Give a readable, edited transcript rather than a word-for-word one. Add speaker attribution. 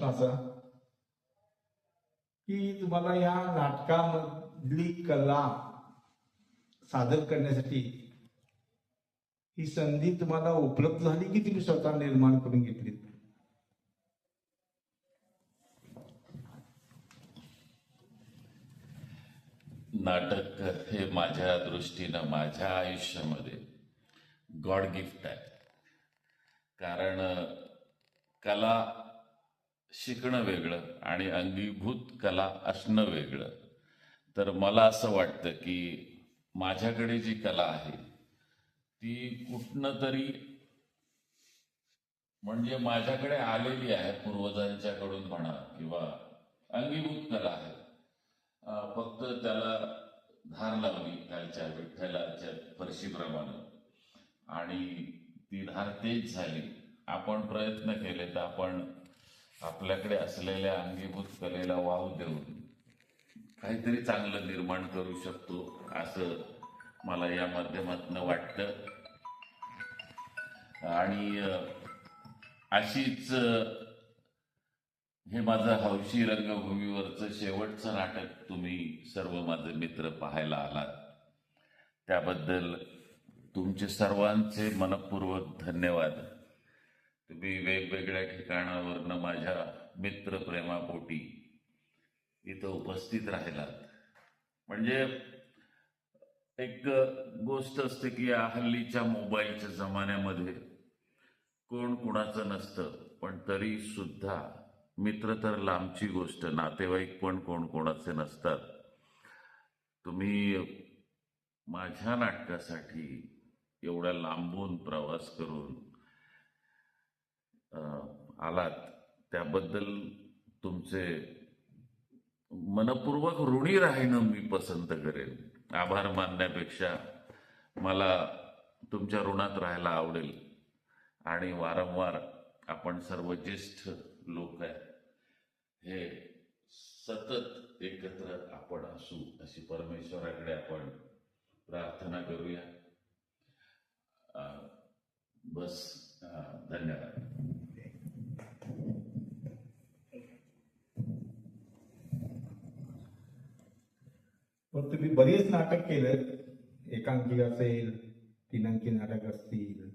Speaker 1: असा की तुम्हाला या नाटकामधली कला सादर करण्यासाठी ही संधी तुम्हाला उपलब्ध झाली की तुम्ही स्वतः निर्माण करून घेतली?
Speaker 2: नाटक हे माझ्या दृष्टीनं माझ्या आयुष्यामध्ये गॉड गिफ्ट आहे. कारण कला शिकणं वेगळं आणि अंगीभूत कला असणं वेगळं. तर मला असं वाटतं की माझ्याकडे जी कला आहे ती कुठनं तरी म्हणजे माझ्याकडे आलेली आहे, पूर्वजांच्याकडून म्हणा किंवा अंगीभूत कला आहे. फक्त त्याला धार लावली कालच्या विठ्ठलाच्या फरशीप्रमाणे आणि ती धार तेच झाली. आपण प्रयत्न केले तर आपण आपल्याकडे असलेल्या अंगीभूत कलेला वाव देऊन काहीतरी चांगलं निर्माण करू शकतो असं मला या माध्यमातून वाटतं. आणि अशीच हे माझं हौशी रंगभूमीवरचं शेवटचं नाटक तुम्ही सर्व माझे मित्र पाहायला आलात, त्याबद्दल तुमचे सर्वांचे मनपूर्वक धन्यवाद. तुम्ही वेगवेगळ्या ठिकाणावरनं माझ्या मित्रप्रेमापोटी इथं उपस्थित राहिलात. म्हणजे एक गोष्ट असते की या हल्लीच्या मोबाईलच्या जमान्यामध्ये कोण कुणाचं नसतं, पण तरी सुद्धा मित्र तर लांबची गोष्ट, नातेवाईक पण कोण कोणाचे नसतात. तुम्ही माझ्या नाटकासाठी एवढ्या लांबून प्रवास करून आलात त्याबद्दल तुमचे मनपूर्वक ऋणी राहणं मी पसंत करेन. आभार मानण्यापेक्षा मला तुमच्या ऋणात राहायला आवडेल. आणि वारंवार आपण सर्व ज्येष्ठ लोक आहे हे सतत एकत्र आपण असू अशी परमेश्वराकडे आपण प्रार्थना करूया. बस, धन्यवाद.
Speaker 1: पण तुम्ही बरीच नाटक केलं, एकांकी असेल, तीन अंकी नाटक असतील,